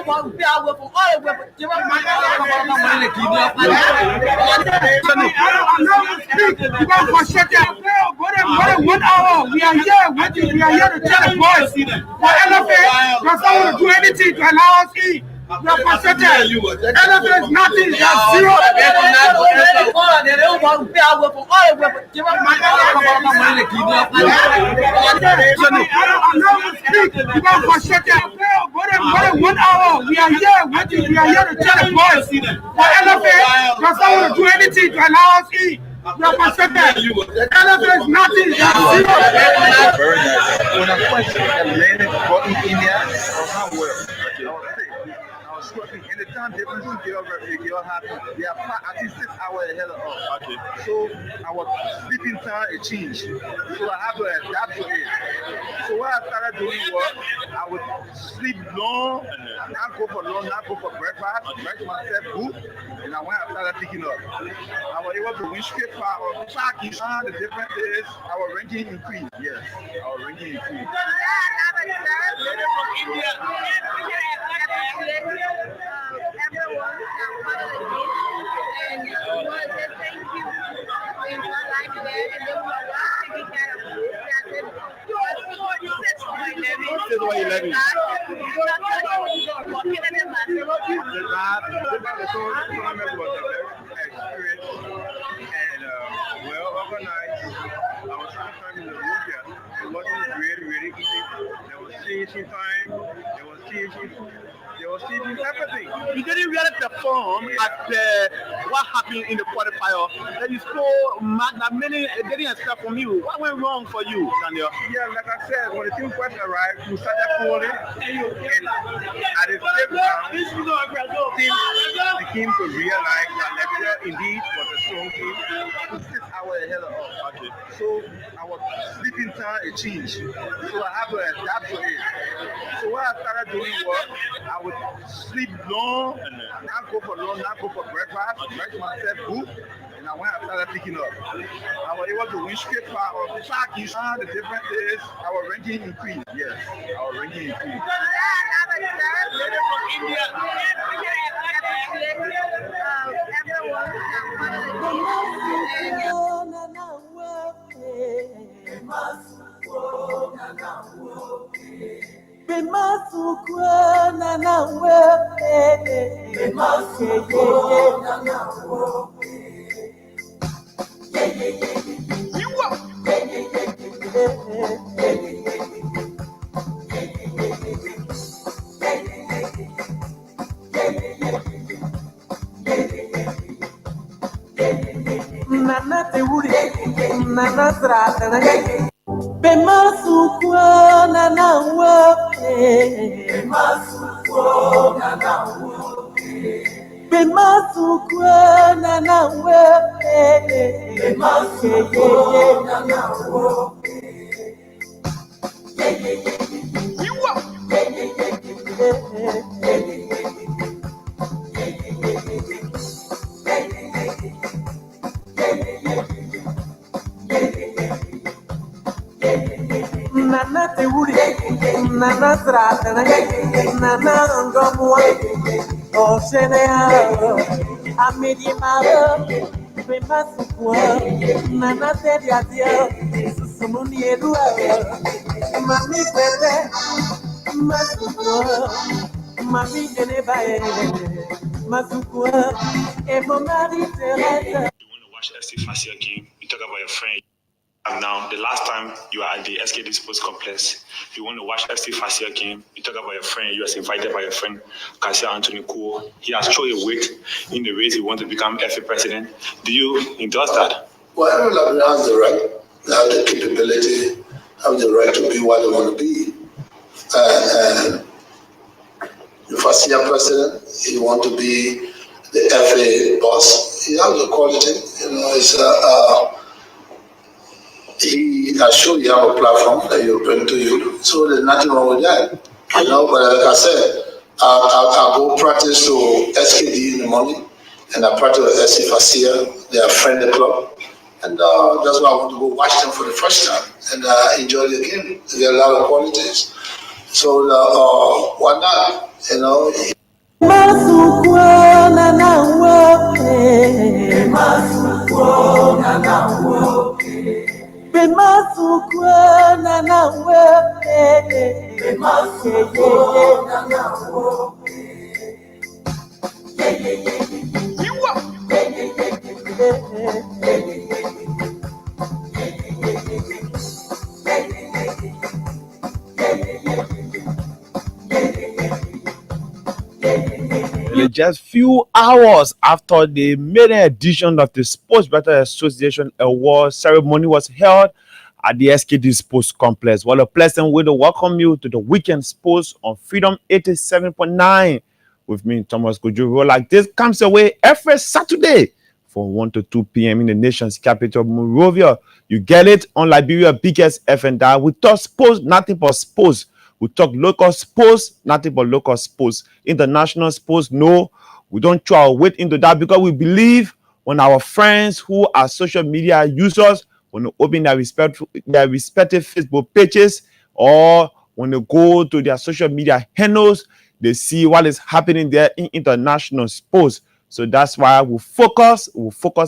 1 hour. We are here waiting. We are here to tell the boys for elephant does not want to do anything to allow us eat. We are frustrated. Elephant is nothing. They are zero. We are frustrated. More than 1 hour. We are here waiting. We are here to tell the boys for elephant does not want to do anything to allow us eat. We are frustrated. Elephant is nothing. They are zero. Very nice. When I question Atlantic for India, how well? I was working in the time difference girl happened. They are at least 6 hours ahead of us. Okay. So our sleeping time it changed. So I have to adapt to it. So what I started doing was I would sleep long, not go for lunch, not go for breakfast, make myself good, and when I started picking up, I was able to win straight power. The difference is our ranking increased. Yes, our ranking increased. Everyone and just thank you in my life there, and then we are taking care of you. Well organized. I was sometimes in the room here. It wasn't really easy. There was changing time. There was changing everything. You didn't really perform at what happened in the quarterfinal. Then you scored that many didn't expect from you. What went wrong for you, Daniel? Yeah, like I said, when the team first arrived, we started falling, and at the same time, team became to realize that Nigeria indeed was a strong team. 6 hours ahead of us. Okay. So our sleeping time it changed. So I have to adapt to it. So what I started doing was I would sleep long, not go for lunch, not go for breakfast, make myself good, and when I started picking up, I was able to win straight power. The difference is our ranking increased. Yes, our ranking increased. Nana te uri, nana trata na gai. Bemasukwa nana wape, bemasukwa nana wape, bemasukwa nana wape, bemasukwa nana wape. Nana te uri, nana trata na gai, nana ngomwa, o shenea, amedi maro, bemasukwa, nana te diadia, susumuni edua, mami pete, masukwa, mami genebae, masukwa, e momari teresa. You want to watch FC Facia game, you talk about your friend. Now, the last time you were at the SKD Sports Complex, you want to watch FC Facia game, you talk about your friend, you was invited by your friend, Kasia Anthony Kuo. He has thrown a weight in the race he wants to become FA president. Do you endorse that? Well, everyone has the right, they have the capability, have the right to be what they want to be. And the Facia president, he wants to be the FA boss. He has the quality, it's he assure you have a platform that you bring to you, so there's nothing wrong with that. But like I said, I go practice to SKD in the morning, and I practice with SC Facia, they are friendly club, and that's why I want to go watch them for the first time and enjoy the game. There are a lot of qualities, So why not? You know. Just few hours after the maiden edition of the Sports Better Association Award ceremony was held at the SKD Sports Complex. What a pleasant way to welcome you to the weekend sports on Freedom 87.9 with me, Thomas Kojo Rouhlac. This comes away every Saturday from 1 to 2 p.m. in the nation's capital, Monrovia. You get it on Liberia's biggest FM dial. We talk sports, nothing but sports. We talk local sports, nothing but local sports. International sports, no. We don't throw our weight into that because we believe when our friends who are social media users, when they open their respective Facebook pages or when they go to their social media handles, they see what is happening there in international sports. So that's why we focus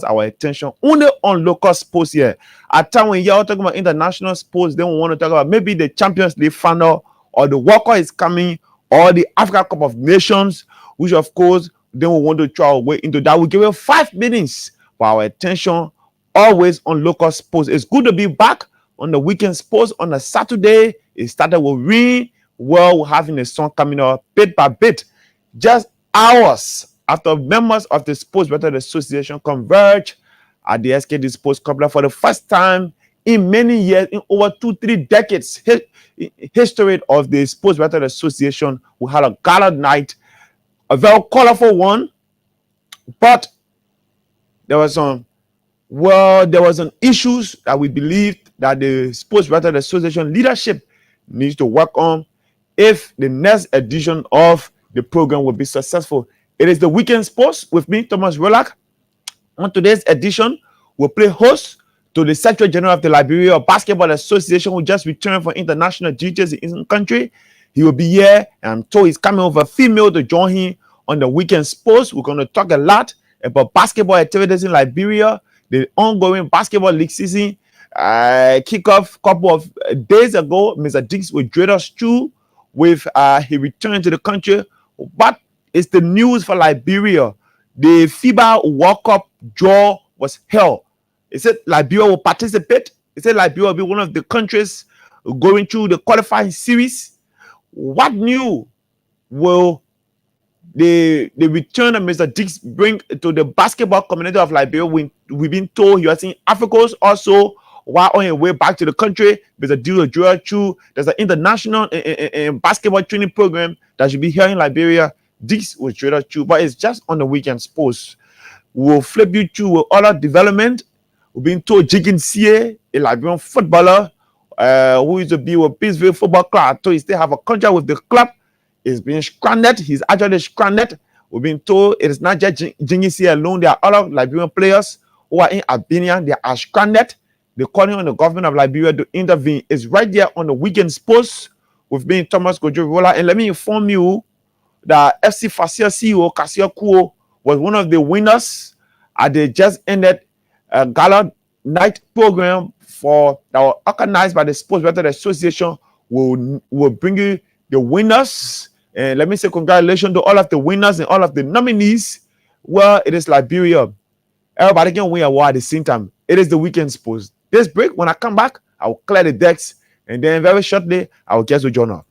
our attention only on local sports here. At time when you're talking about international sports, then we want to talk about maybe the Champions League final or the World Cup is coming or the Africa Cup of Nations, which of course, then we want to try our way into that. We give you 5 minutes for our attention always on local sports. It's good to be back on the weekend sports on a Saturday. It started with rain. Well, we're having a song coming up bit by bit. Just hours after members of the Sports Better Association converge at the SKD Sports Complex for the first time in many years, in over 2-3 decades history of the Sports Better Association, we had a gala night, a very colorful one, but there was some issues that we believed that the Sports Better Association leadership needs to work on if the next edition of the program will be successful. It is the weekend sports with me, Thomas Rouhlac. On today's edition, we'll play host to the Secretary General of the Liberia Basketball Association, who just returned from international duties in his country. He will be here, and I'm told he's coming with a female to join him on the weekend sports. We're going to talk a lot about basketball activities in Liberia, the ongoing basketball league season. Kick off a couple of days ago. Mr. Dix withdrew us through with he returned to the country. But it's the news for Liberia. The FIBA World Cup draw was held. It said Liberia will participate. It said Liberia will be one of the countries going through the qualifying series. What new will the return of Mr. Dix bring to the basketball community of Liberia? We've been told he was in Africa also while on his way back to the country. Mr. Dix will draw through. There's an international basketball training program that should be here in Liberia. This was traded through, but it's just on the weekend sports. We'll flip you through with other development. We've been told Jiggin Sie, a Liberian footballer who used to be with Peaceville Football Club, so he still have a contract with the club. He's been stranded. He's actually stranded. We've been told it is not just Jiggin Sie alone. There are other Liberian players who are in Albania. They are stranded. They're calling on the government of Liberia to intervene. It's right there on the weekend sports with me, Thomas Kojo Rouhlac. And let me inform you that FC Fasia CEO Kasia Kuo was one of the winners at the just ended gala night program that were organized by the Sports Better Association. Will bring you the winners. And let me say congratulations to all of the winners and all of the nominees. Well, it is Liberia. Everybody can win a award at the same time. It is the weekend sports. This break, when I come back, I will clear the decks. And then very shortly, I will get to join up.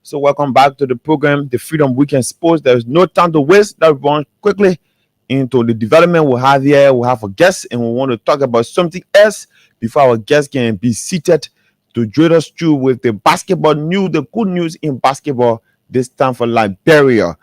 So welcome back to the program, the Freedom Weekend Sports. There's no time to waste. Let's run quickly into the development we have here. We have a guest and we want to talk about something else before our guest can be seated to join us through with the basketball news, the good news in basketball this time for Liberia.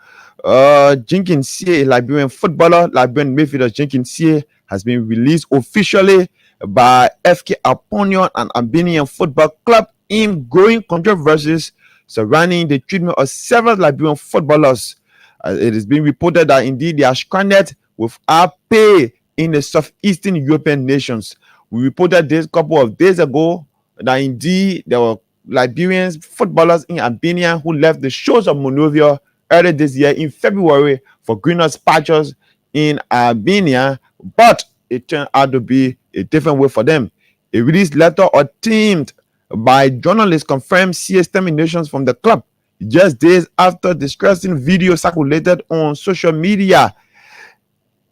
Jenkins C, a Liberian footballer, Liberian midfielder Jenkins C has been released officially by FK Aponion, an Albanian football club, in growing controversies surrounding the treatment of several Liberian footballers. It has been reported that indeed they are stranded without pay in the southeastern European nations. We reported this a couple of days ago that indeed there were Liberian footballers in Albania who left the shores of Monrovia earlier this year in February for greener pastures in Albania, but it turned out to be a different way for them. A release letter obtained by journalists confirmed CS terminations from the club just days after distressing video circulated on social media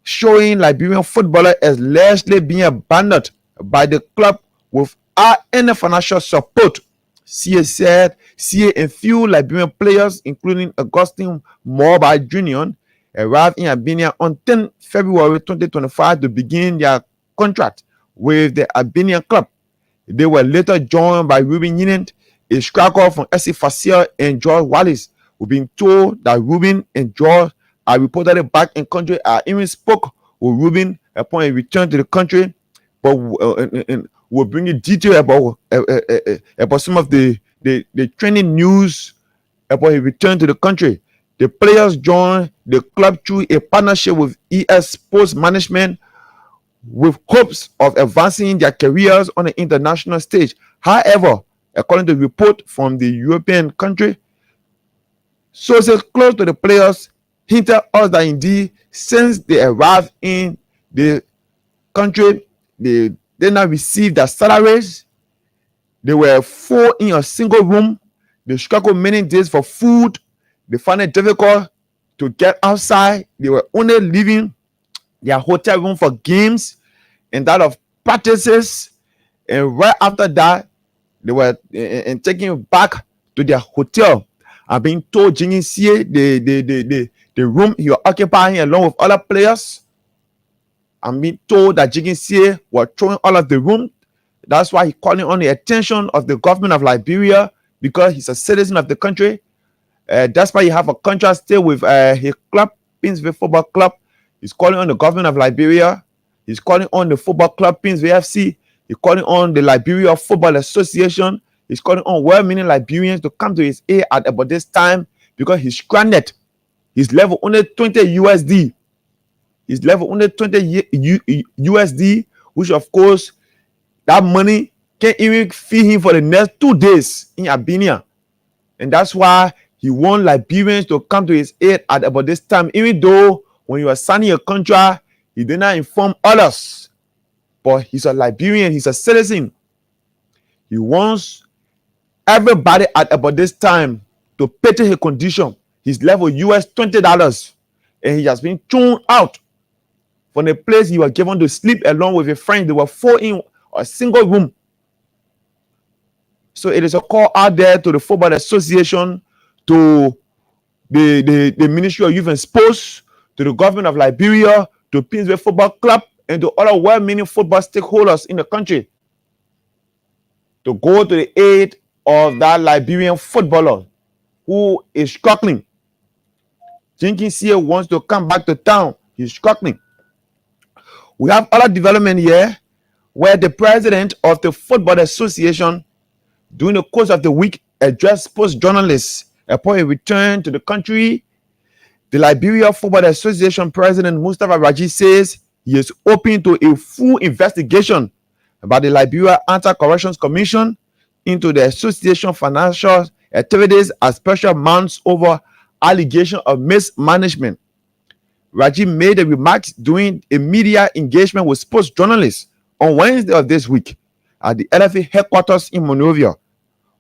showing Liberian footballer allegedly being abandoned by the club without any financial support. CA said CA and few Liberian players, including Augustine Morba Jr., arrived in Albania on 10 February 2025 to begin their contract with the Albanian club. They were later joined by Ruben Yinent, a striker from SC Fascia, and George Wallace. We've been told that Ruben and George are reportedly back in country. I even spoke with Ruben upon a return to the country, but we'll bring you detail about some of the trending news about his return to the country. The players joined the club through a partnership with ES Sports Management with hopes of advancing their careers on the international stage. However, according to a report from the European country, sources close to the players hinted us that indeed, since they arrived in the country, they did not receive their salaries. They were 4 in a single room. They struggled many days for food. They found it difficult to get outside. They were only leaving their hotel room for games and that of practices. And right after that, they were taken back to their hotel. I'm being told Jingin Sie, the room he was occupying along with other players. I'm being told that Jingin Sie was throwing all of the room. That's why he's calling on the attention of the government of Liberia, because he's a citizen of the country. That's why he have a contract still with his club, Pinsville Football Club. He's calling on the government of Liberia. He's calling on the football club, Pinsville FC. He's calling on the Liberia Football Association. He's calling on well-meaning Liberians to come to his aid at about this time, because he's stranded. He's level only 20 USD. He's level only 20 USD, which of course, that money can't even feed him for the next 2 days in Albania. And that's why he wants Liberians to come to his aid at about this time, even though when you are signing a contract, he did not inform others. But he's a Liberian, he's a citizen. He wants everybody at about this time to pity his condition. His level US $20. And he has been thrown out from the place he was given to sleep along with a friend. They were 4 in a single room. So it is a call out there to the Football Association, to the Ministry of Youth and Sports, to the government of Liberia, to Pinsville Football Club, and to other well-meaning football stakeholders in the country to go to the aid of that Liberian footballer who is struggling. Jenkins here wants to come back to town. He's struggling. We have other development here where the president of the Football Association, during the course of the week, addressed sports journalists upon a return to the country. The Liberia Football Association president, Mustafa Raji, says he is open to a full investigation by the Liberia Anti-Corruption Commission into the association financial activities as pressure mounts over allegation of mismanagement. Raji made the remarks during a media engagement with sports journalists on Wednesday of this week at the LFA headquarters in Monrovia.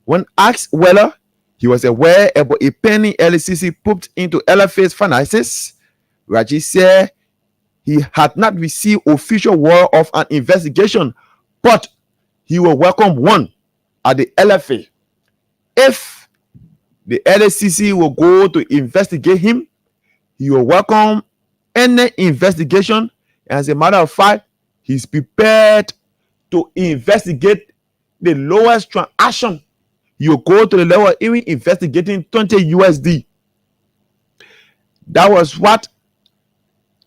When asked whether he was aware about a penny LCC put into LFA's finances, Raji said he had not received official word of an investigation, but he will welcome one at the LFA if The LACC will go to investigate him. He will welcome any investigation. As a matter of fact, he's prepared to investigate the lowest transaction. You go to the level even investigating 20 USD. That was what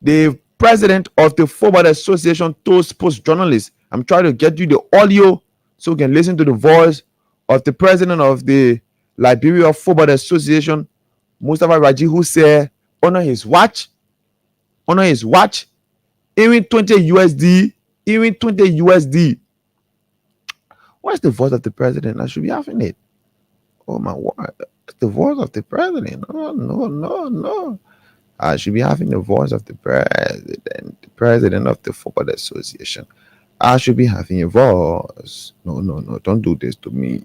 the president of the Football Association told sports journalists. I'm trying to get you the audio so you can listen to the voice of the president of the Liberia Football Association, Mustafa Raji, who said, honor his watch, even 20 USD, even 20 USD. What's the voice of the president? I should be having it. Oh my word. It's the voice of the president. Oh, no. I should be having the voice of the president of the Football Association. I should be having a voice. No, don't do this to me.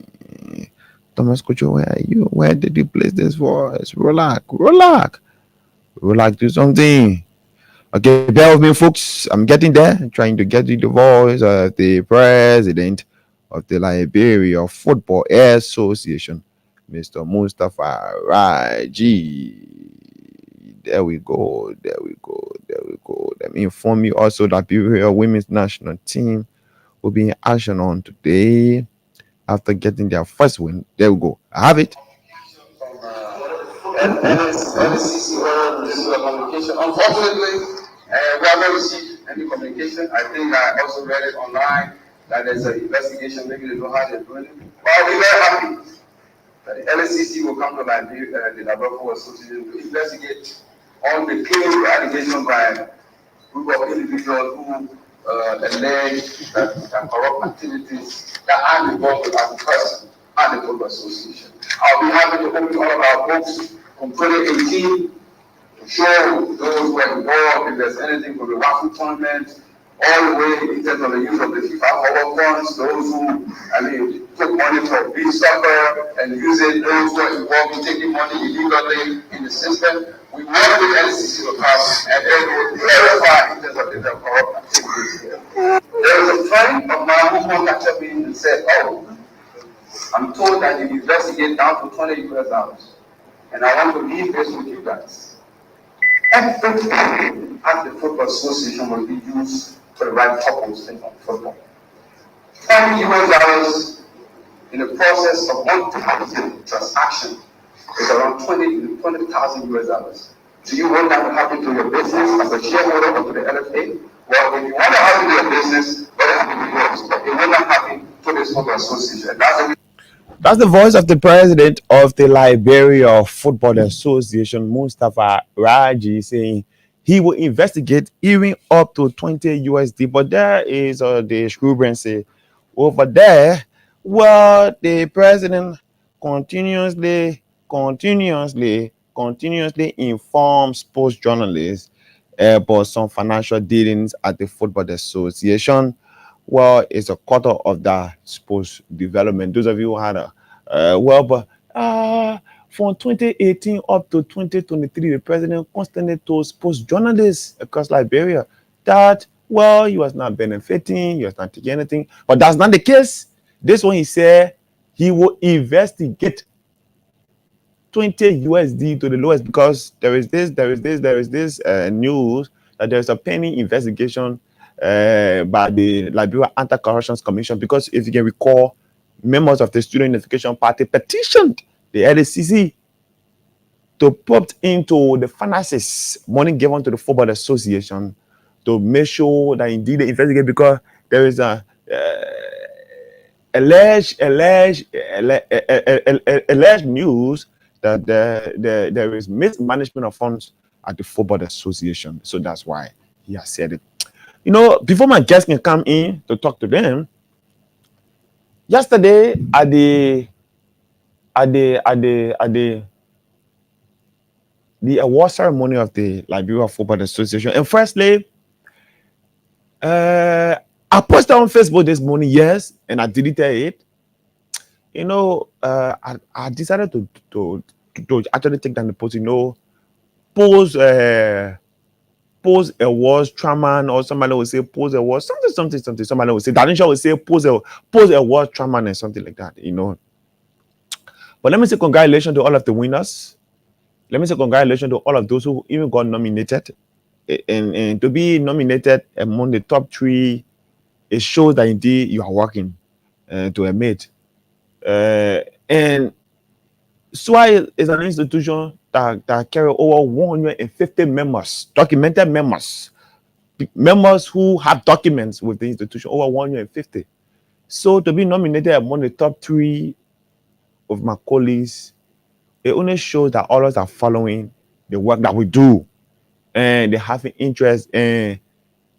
Thomas Kojo, where are you? Where did you place this voice? Rouhlac, do something. Okay, bear with me, folks. I'm getting there. I'm trying to get you the voice of the president of the Liberia Football Association, Mr. Mustafa Raji. There we go. Let me inform you also that Liberia women's national team will be in action on today after getting their first win. There we go. I have it. And LCC, this is a communication. Unfortunately, we haven't received any communication. I think I also read it online that there's an investigation. Maybe they know how they're doing it. But we're very happy that the LCC will come to Liberia, the Liberia Football Association, to investigate on the claims allegations by a group of individuals who allege that corrupt activities that are involved with our person and the Football Association. I'll be happy to open all of our books from 2018 to show those who are involved, if there's anything from the Waffle tournament, all the way in terms of the use of the FIFA forward funds, those who, took money for beach soccer and use it, those who are involved in taking money illegally in the system. We work with NCC to come and they will clarify in terms of the corrupt activities here. There was a friend of mine who contacted me and said, I'm told that you investigate down to $20 US, and I want to leave this with you guys. Everything at the Football Association will be used for the right purpose in football. $20 US in the process of one transaction is around $20,000 US. Do you want that to happen to your business as a shareholder or to the LFA? Well, if you want to happen to your business, let it happen to yours. But it will not happen to this Football Association. That's the voice of the president of the Liberia Football Association, Mustafa Raji, saying he will investigate even up to 20 USD. But there is the discrepancy over there. Well, the president continuously informs sports journalists about some financial dealings at the Football Association. Well, it's a quarter of the sports development. Those of you who had from 2018 up to 2023, the president constantly told sports journalists across Liberia that, he was not benefiting, he was not taking anything. But that's not the case. This one, he said he will investigate 20 USD to the lowest because there is this news that there's a pending investigation by the Liberia Anti-Corruption Commission, because if you can recall, members of the Student Unification Party petitioned the LACC to put into the finances money given to the Football Association to make sure that indeed they investigate, because there is a alleged news that there is mismanagement of funds at the Football Association. So that's why he has said it. Before my guests can come in to talk to them, yesterday at the award ceremony of the Liberia Football Association, and firstly, I posted on Facebook this morning, yes, and I deleted it. I decided to actually take down the post. Pose awards chairman, or somebody will say pose awards, something. Somebody will say Danisha will say pose awards chairman and something like that. But let me say congratulations to all of the winners. Let me say congratulations to all of those who even got nominated. And to be nominated among the top 3, it shows that indeed you are working to a mate. And SWA is an institution that carry over 150 members, documented members, members who have documents with the institution, over 150. So to be nominated among the top 3 of my colleagues, it only shows that all of us are following the work that we do, and they have an interest, and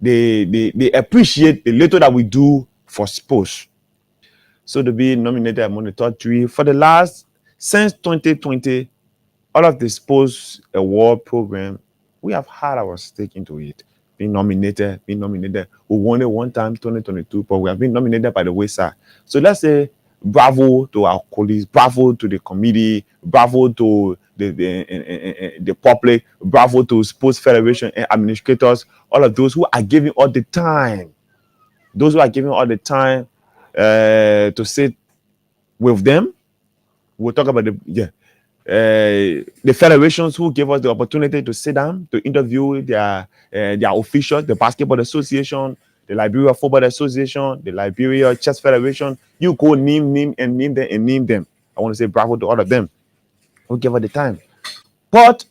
they appreciate the little that we do for sports. So to be nominated among the top 3 for the last, since 2020, all of the sports award program, we have had our stake into it. Being nominated. We won it one time, 2022, but we have been nominated by the wayside. So let's say bravo to our colleagues, bravo to the committee, bravo to the public, bravo to sports federation and administrators, all of those who are giving all the time. Those who are giving all the time to sit with them. We'll talk about the federations who gave us the opportunity to sit down to interview their officials, the Basketball Association, the Liberia Football Association, the Liberia Chess Federation. You go name them. I want to say bravo to all of them who gave us the time. But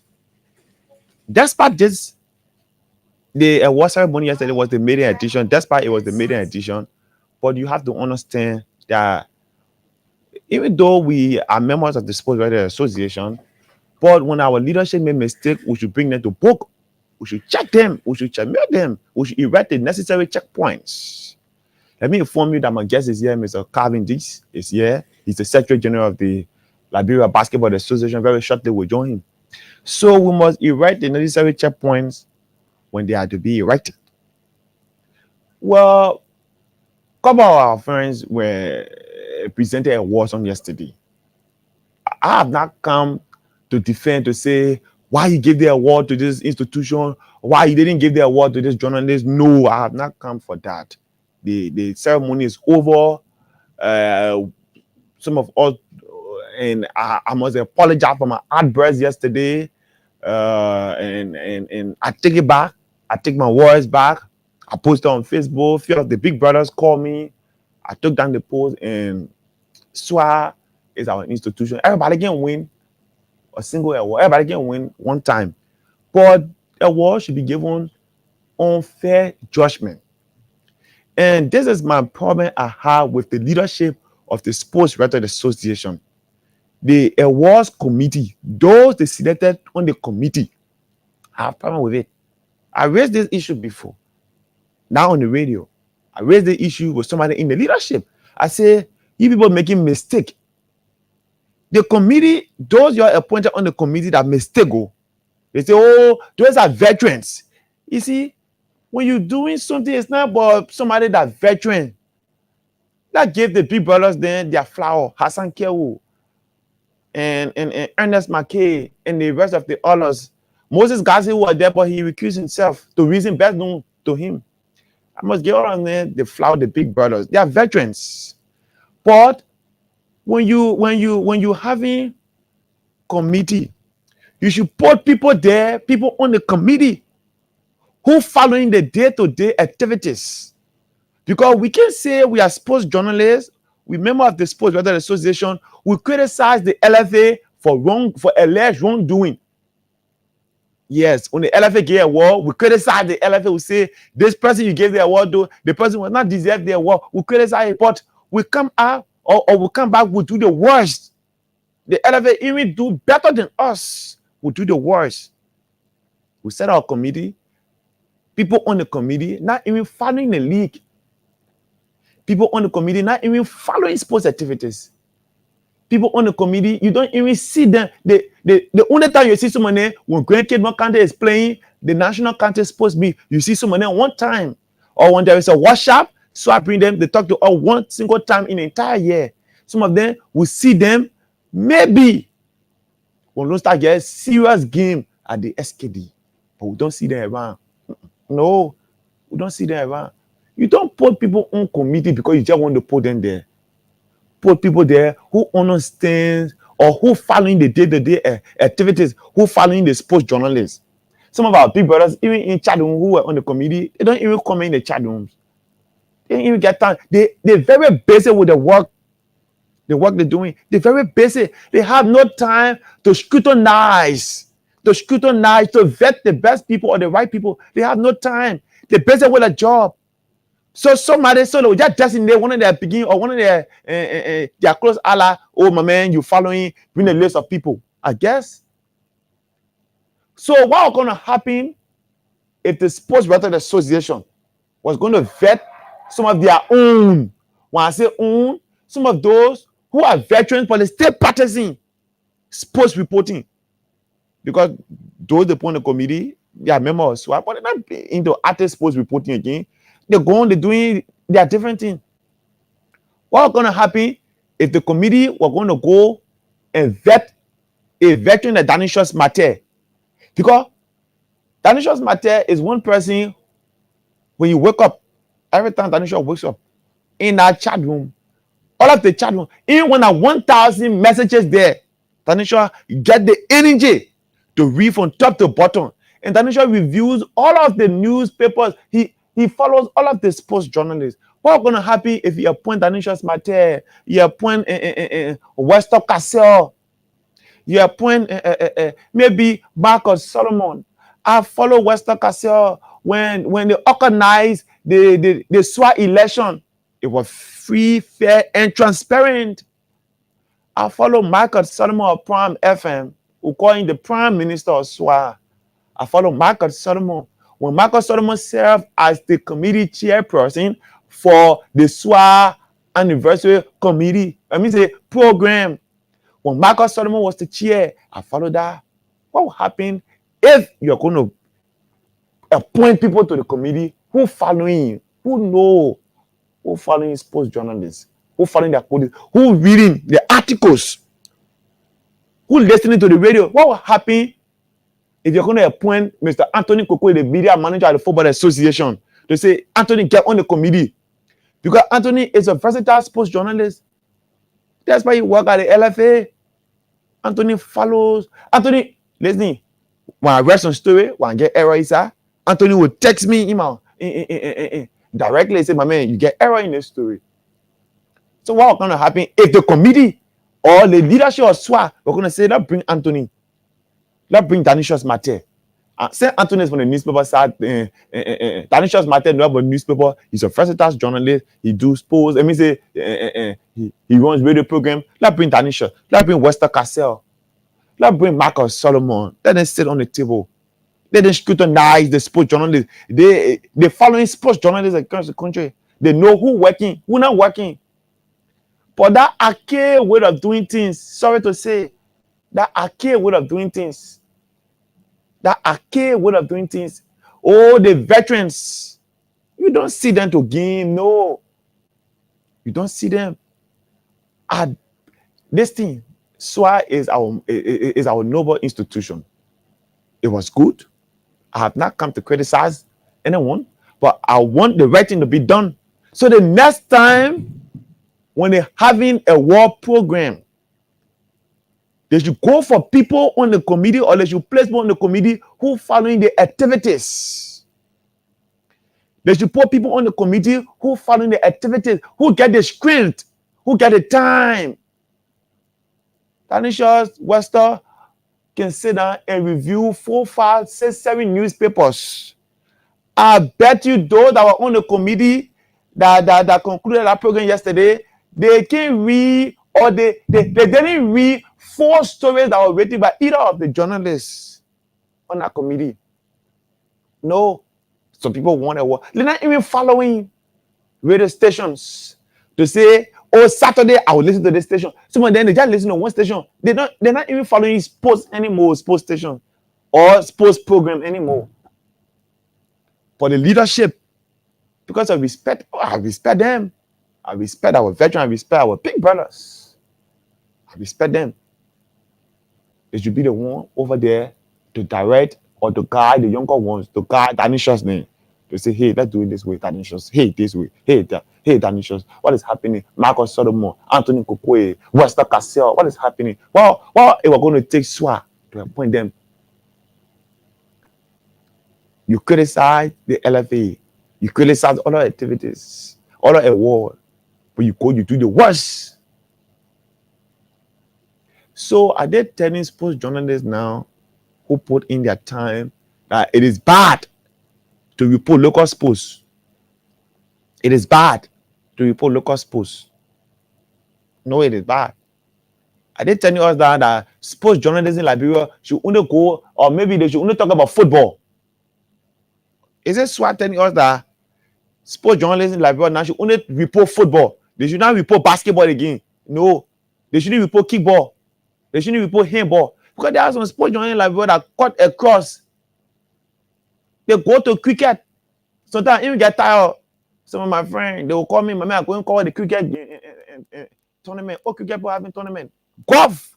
despite this, the award ceremony yesterday was the maiden edition. Despite it was the maiden edition, but you have to understand that even though we are members of the Sports Writers Association, but when our leadership made mistake, we should bring them to book. We should check them. We should checkmate them. We should erect the necessary checkpoints. Let me inform you that my guest is here, Mr. Calvin Dix is here. He's the Secretary General of the Liberia Basketball Association. Very shortly, we'll join him. So we must erect the necessary checkpoints when they are to be erected. Well, a couple of our friends were presented awards on yesterday. I have not come to defend, to say why you gave the award to this institution, why you didn't give the award to this journalist. No, I have not come for that. The ceremony is over. Some of us, and I must apologize for my outburst yesterday. And I take it back. I take my words back. I posted on Facebook. A few of the big brothers called me. I took down the post, and SWA is our institution. Everybody can win a single award. Everybody can win one time. But award should be given on fair judgment. And this is my problem I have with the leadership of the Sports Writers Association. The awards committee, those they selected on the committee, I have a problem with it. I raised this issue before. Now on the radio, I raised the issue with somebody in the leadership. I say, you people making mistake. The committee, those you are appointed on the committee that mistake go. They say, oh, those are veterans. You see, when you're doing something, it's not about somebody that veteran. That gave the big brothers then their flower, Hassan Kewu, and Ernest McKay, and the rest of the others. Moses Gazi was there, but he recused himself. The reason best known to him. I must give all of them the flower, the big brothers. They are veterans. But when you having committee, you should put people there, people on the committee who following the day-to-day activities. Because we can say we are sports journalists, we member of the Sports Writers Association, we criticize the LFA for alleged wrongdoing. Yes, when the LFA gave award, we criticize the LFA. We say this person you gave the award to, the person will not deserve the award. We criticize it, but we come out or we come back, we do the worst. The LFA even do better than us. We do the worst. We set our committee, people on the committee, not even following the league. People on the committee, not even following sports activities. People on the committee, you don't even see them. The only time you see someone there, when grandkid one country is playing, the national country is supposed to be, you see someone there one time. Or when there is a workshop, so I bring them, they talk to us one single time in the entire year. Some of them, we see them maybe when we start getting serious game at the SKD. But we don't see them around. No, we don't see them around. You don't put people on committee because you just want to put them there. Put people there who understand or who following the day-to-day activities, who following the sports journalists. Some of our big brothers, even in chat room, who were on the committee, they don't even come in the chat rooms. They don't even get time. They're very busy with the work they're doing. They're very busy. They have no time to scrutinize, to vet the best people or the right people. They have no time. They're busy with a job. So somebody, so they just designate one of their beginning or one of their close ally. Oh my man, you following? Bring a list of people. I guess. So what was going to happen if the Sports Writers Association was going to vet some of their own? When I say own, some of those who are veterans but they still practicing sports reporting, because those that put on the committee, they are members of SWAT, but they're not into active sports reporting again. They're doing their different thing. What was going to happen if the committee were going to go and vet a veteran like Danishos Mate? Because Danishos Mate is one person, when you wake up, every time Danishos wakes up, in our chat room, all of the chat room, even when 1,000 messages there, Tanisha get the energy to read from top to bottom. And Tanisha reviews all of the newspapers. He follows all of the sports journalists. What's going to happen if you appoint Tanisha Smate, you appoint Weston Cassell, you appoint maybe Marcus Solomon? I follow Weston Cassell when they organized the SWAT election. It was free, fair, and transparent. I follow Michael Solomon of Prime FM, who call him the Prime Minister of SWAT. I follow Michael Solomon. When Michael Solomon served as the committee chairperson for the SWAT anniversary committee, the program, when Michael Solomon was the chair, I follow that. What will happen if you're going to appoint people to the committee who following you, who know, who following sports journalists, who following their coding, who reading the articles, who listening to the radio? What will happen if you're going to appoint Mr. Anthony Koko, the media manager at the Football Association, to say, Anthony, get on the committee? Because Anthony is a versatile sports journalist. That's why he work at the LFA. Anthony follows. Anthony, listen, when I read some story, when I get error, Anthony will text me email directly and say, my man, you get error in this story. So what's going to happen if the committee or the leadership of SWAT we're going to say, let's bring Anthony, let's bring Danishos Mate. Say Anthony is from the newspaper side. Danishos Mate, no about newspaper. He's a versatile journalist. He do sports. He runs radio program. Let's bring Danishos. Let's bring Wester Cassell. Let's bring Marcus Solomon. Let them sit on the table. Let them scrutinize the sports journalists. They following sports journalists across the country. They know who working, who not working. But that archaic way of doing things, sorry to say, that archaic way of doing things, oh, the veterans, you don't see them to game, no. You don't see them. This thing, SWA is our noble institution. It was good. I have not come to criticize anyone, but I want the right thing to be done. So the next time when they're having a war program, they should go for people on the committee, or they should place people on the committee who following the activities. They should put people on the committee who following the activities, who get the strength, who get the time. Danishos Wester can sit down and review 4, 5, 6, 7 newspapers. I bet you those that were on the committee that concluded that program yesterday, they can read, or they didn't read 4 stories that were written by either of the journalists on that committee. No. Some people want to work. They're not even following radio stations to say, oh, Saturday I will listen to this station. Some of them, they just listen to one station. They're not even following sports anymore, sports station or sports program anymore. For the leadership, because of respect, I respect them. I respect our veterans. I respect our big brothers. I respect them. They should be the one over there to direct or to guide the younger ones, to guide Danishos name. They say, hey, let's do it this way, Tanisha. Hey, this way. Hey, that. Hey, Tanisha. What is happening? Marcus Solomon, Anthony Kokoe, Wester Cassell. What is happening? Well, it was going to take SWA to appoint them. You criticize the LFA. You criticize other activities, other award, but you do the worst. So are they telling sports journalists now who put in their time that it is bad to report local sports? It is bad to report local sports. No, it is bad. Are they telling us that sports journalists in Liberia should only go, or maybe they should only talk about football? Is it SWAT telling us that sports journalists in Liberia now should only report football? They should not report basketball again. No, they shouldn't report kickball. They shouldn't report handball. Because there are some sports journalists in Liberia that cut across. They go to cricket. Sometimes even get tired. Some of my friends, they will call me, "Mama, I'm going to call the cricket tournament. Oh, cricket ball having tournament. Golf.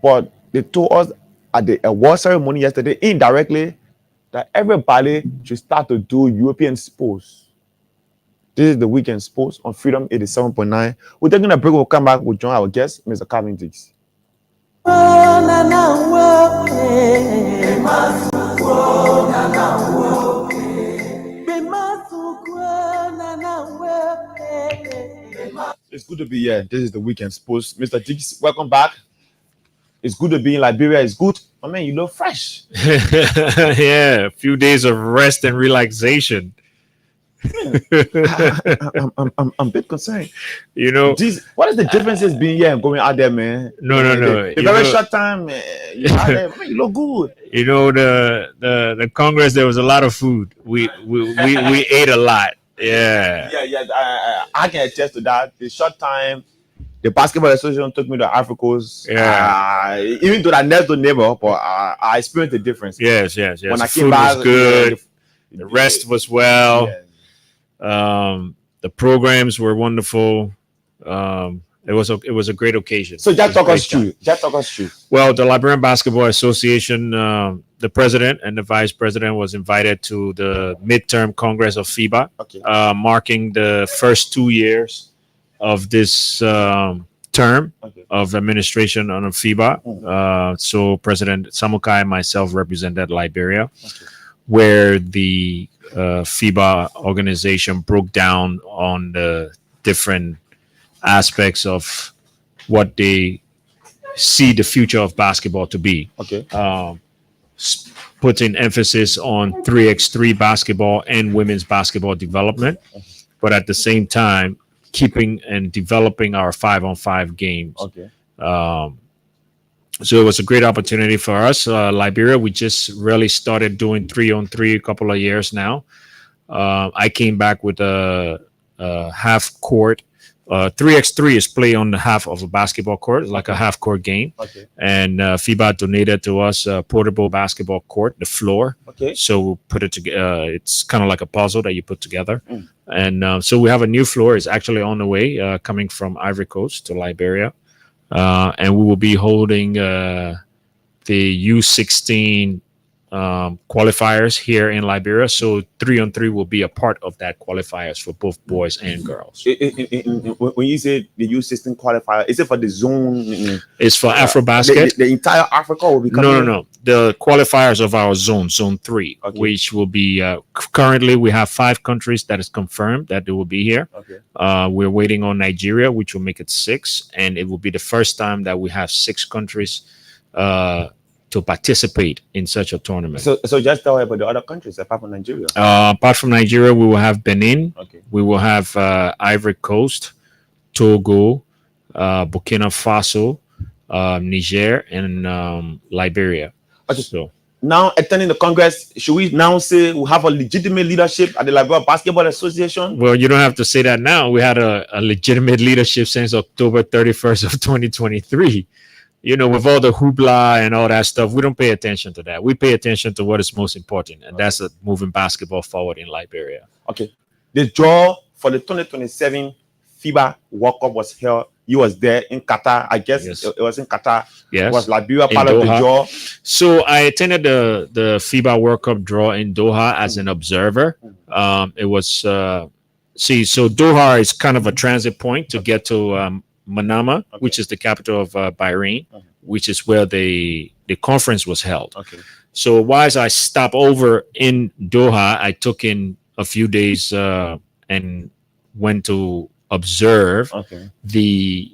But they told us at the award ceremony yesterday, indirectly, that everybody should start to do European sports. This is the weekend sports on Freedom 87.9. We're taking a break. We'll come back. We'll join our guest, Mr. Calvin Dix. It's good to be here. This is the weekend sports. Mr. Dix, welcome back. It's good to be in Liberia. It's good. I mean, you look fresh. Yeah, a few days of rest and relaxation. I'm a bit concerned. You know, what is the differences being here and going out there, man? No. The very short time, you're out there, man, you look good. You know, the Congress, there was a lot of food. We ate a lot. Yeah. I can attest to that. The short time, the basketball association took me to Africa Coast. Yeah. Even though I never door neighbor, but I experienced the difference. Yes. When I the came food back, was good. The rest was well. Yeah. The programs were wonderful. It was a great occasion. So just talk us through. Well, the Liberian Basketball Association, the president and the vice president was invited to the midterm Congress of FIBA, marking the first 2 years of this term of administration on FIBA. So President Samukai and myself represented Liberia, where the FIBA organization broke down on the different aspects of what they see the future of basketball to be. Putting emphasis on 3x3 basketball and women's basketball development, but at the same time keeping and developing our 5-on-5 games. So it was a great opportunity for us. Liberia, we just really started doing 3-on-3 a couple of years now. I came back with a half court. 3x3 is play on the half of a basketball court, like a half court game. And FIBA donated to us a portable basketball court, the floor. So we put it together. It's kind of like a puzzle that you put together. And so we have a new floor. It's actually on the way, coming from Ivory Coast to Liberia. And we will be holding the U16 qualifiers here in Liberia. So 3-on-3 will be a part of that qualifiers for both boys and girls. When you say the U16 qualifier, is it for the zone? It's for AfroBasket. The entire Africa will be coming. No. The qualifiers of our zone 3, which will be currently we have 5 countries that is confirmed that they will be here. We're waiting on Nigeria, which will make it 6, and it will be the first time that we have 6 countries to participate in such a tournament. So just tell about the other countries apart from Nigeria. Apart from Nigeria, we will have Benin. We will have Ivory Coast, Togo, Burkina Faso, Niger, and Liberia. So now attending the Congress, should we now say we have a legitimate leadership at the Liberia Basketball Association? Well, you don't have to say that now. We had a legitimate leadership since October 31st of 2023. You know, with all the hoopla and all that stuff, we don't pay attention to that. We pay attention to what is most important, and that's moving basketball forward in Liberia. The draw for the 2027 FIBA World Cup was held You was there in Qatar. I guess Yes. it was in Qatar. Yes. Was Liberia In part of the Doha. draw? So I attended the FIBA World Cup draw in Doha as an observer. It was so Doha is kind of a transit point to get to Manama, which is the capital of Bahrain, which is where the conference was held. Okay. So whilst I stopped over in Doha, I took in a few days and went to observe the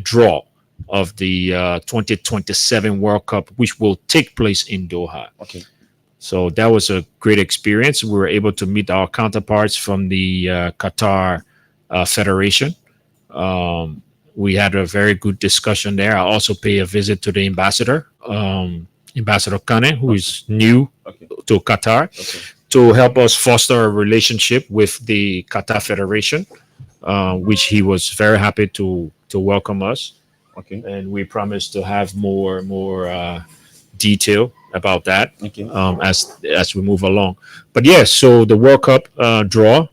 draw of the 2027 World Cup, which will take place in Doha. Okay. So that was a great experience. We were able to meet our counterparts from the Qatar Federation. We had a very good discussion there. I also pay a visit to the ambassador, Ambassador Kane, who is new to Qatar, to help us foster a relationship with the Qatar Federation, which he was very happy to welcome us. Okay. And we promise to have more detail about that as we move along. But yes, so the World Cup draw,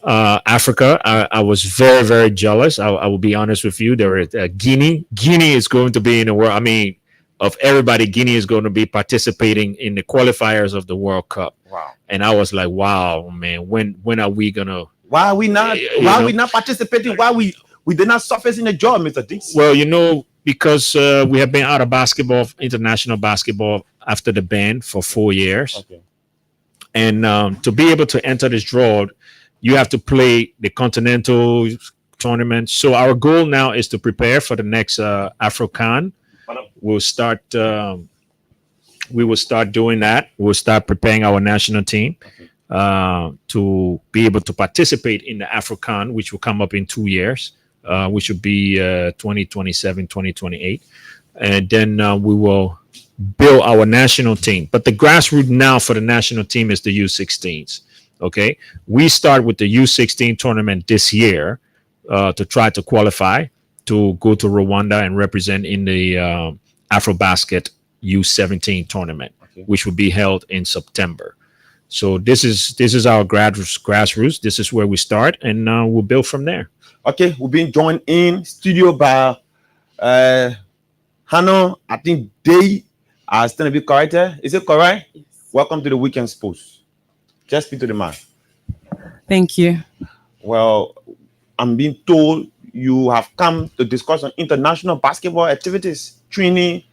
Africa, I was very, very jealous. I will be honest with you. There is Guinea. Guinea is going to be in the world. I mean, of everybody, Guinea is going to be participating in the qualifiers of the World Cup. Wow. And I was like, wow, man, when are we gonna? Why are we not? Why are we not participating? Why we did not surface in the job, Mr. Dix? Well, because we have been out of basketball, international basketball, after the ban for 4 years. Okay. And to be able to enter this draw, you have to play the continental tournament. So our goal now is to prepare for the next AfroCon. We will start doing that. We'll start preparing our national team to be able to participate in the AfroCon, which will come up in 2 years, which will be 2027, 2028. And then we will build our national team. But the grassroots now for the national team is the U16s. Okay. We start with the U16 tournament this year to try to qualify to go to Rwanda and represent in the AfroBasket U17 tournament, which will be held in September. So this is our grassroots. This is where we start, and we'll build from there. Okay, we've been joined in studio by Hannah. I think they are still a bit correct. Is it correct? Yes. Welcome to the Weekend Post. Just speak to the man. Thank you. Well, I'm being told you have come to discuss on international basketball activities, training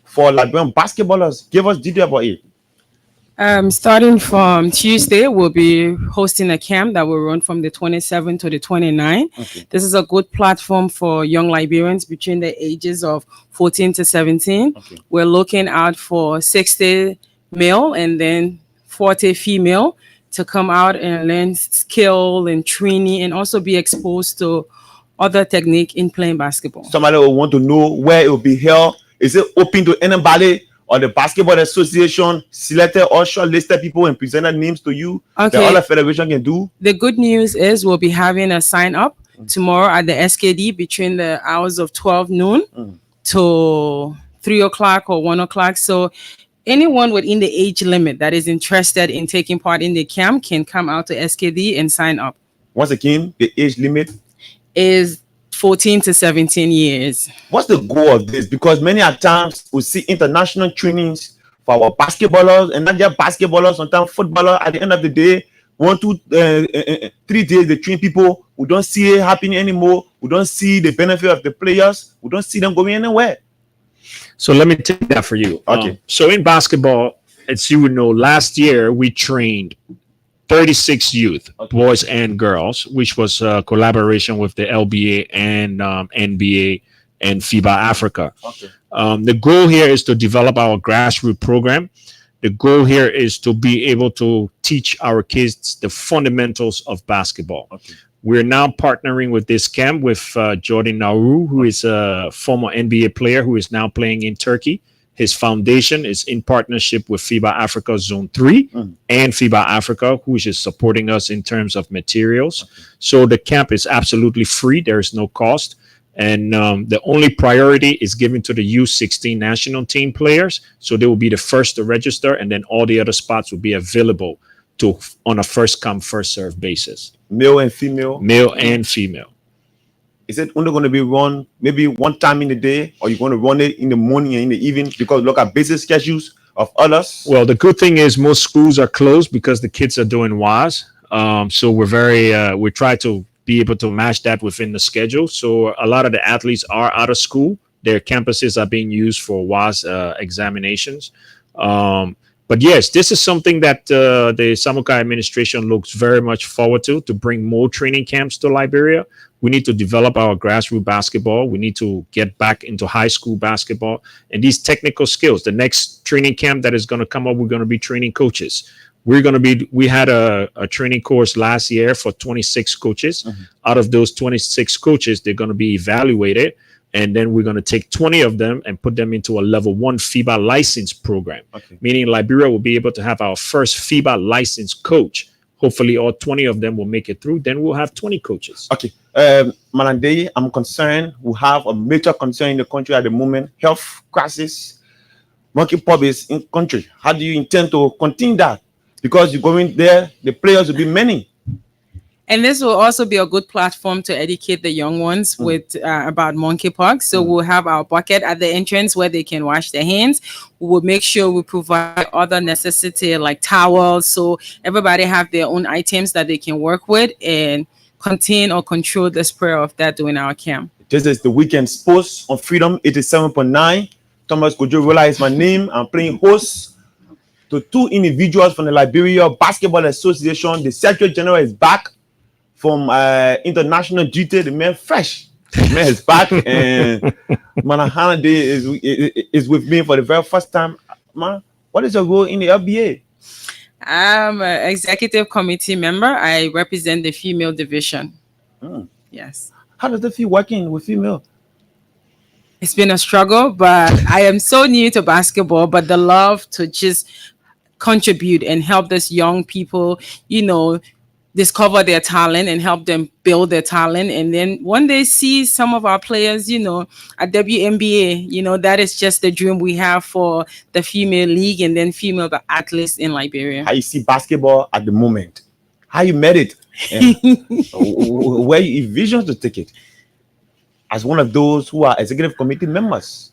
for Liberian basketballers. Give us detail about it. Starting from Tuesday, we'll be hosting a camp that will run from the 27th to the 29th. Okay. This is a good platform for young Liberians between the ages of 14 to 17. Okay. We're looking out for 60 male and then 40 female to come out and learn skill and training and also be exposed to other technique in playing basketball. Somebody will want to know where it will be held. Is it open to anybody? Or the Basketball Association selected or shortlisted people and presented names to you that other federation can do? The good news is we'll be having a sign up tomorrow at the SKD between the hours of 12 noon to 3 o'clock or 1 o'clock. So anyone within the age limit that is interested in taking part in the camp can come out to SKD and sign up. Once again, the age limit is 14 to 17 years. What's the goal of this? Because many times we see international trainings for our basketballers, and not just basketballers, sometimes footballers. At the end of the day, 1, 2, 3 days they train people. We don't see it happening anymore. We don't see the benefit of the players. We don't see them going anywhere. So let me take that for you. Okay. So in basketball, as you would know, last year we trained 36 youth, boys and girls, which was a collaboration with the LBA and NBA and FIBA Africa. Okay. The goal here is to develop our grassroots program. The goal here is to be able to teach our kids the fundamentals of basketball. Okay. We're now partnering with this camp with Jordan Nauru, who is a former NBA player who is now playing in Turkey. His foundation is in partnership with FIBA Africa Zone 3 and FIBA Africa, who is supporting us in terms of materials. Okay. So the camp is absolutely free. There is no cost. And the only priority is given to the U16 national team players. So they will be the first to register, and then all the other spots will be available on a first come, first serve basis. Male and female? Male and female. Is it only going to be run maybe one time in the day, or you're going to run it in the morning and in the evening? Because look at busy schedules of others. Well, the good thing is most schools are closed because the kids are doing WAS. So we try to be able to match that within the schedule. So a lot of the athletes are out of school. Their campuses are being used for WAS examinations. But yes, this is something that the Samukai administration looks very much forward to bring more training camps to Liberia. We need to develop our grassroots basketball. We need to get back into high school basketball and these technical skills. The next training camp that is going to come up, we're going to be training coaches. We had a training course last year for 26 coaches. Mm-hmm. Out of those 26 coaches, they're going to be evaluated. And then we're going to take 20 of them and put them into a level 1 FIBA license program, meaning Liberia will be able to have our first FIBA licensed coach. Hopefully all 20 of them will make it through. Then we'll have 20 coaches. Okay. Malandei, I'm concerned. We have a major concern in the country at the moment. Health crisis. Monkeypox is in country. How do you intend to continue that? Because you're going there, the players will be many. And this will also be a good platform to educate the young ones with about monkeypox. So we'll have our bucket at the entrance where they can wash their hands. We will make sure we provide other necessity like towels, so everybody have their own items that they can work with and contain or control the spread of that during our camp. This is the weekend sports on Freedom 87.9. Thomas Kojo Rouhlac is my name. I'm playing host to 2 individuals from the Liberia Basketball Association. The Secretary General is back from international duty. The man fresh. The man is back, and Manahana Day is with me for the very first time. Man, what is your role in the LBA? I'm an executive committee member. I represent the female division. Yes. How does it feel working with female? It's been a struggle, but I am so new to basketball, but the love to just contribute and help these young people, discover their talent and help them build their talent. And then one day see some of our players, at WNBA, that is just the dream we have for the female league and then female athletes in Liberia. How you see basketball at the moment? How you met it? Where you envision to take it? As one of those who are executive committee members.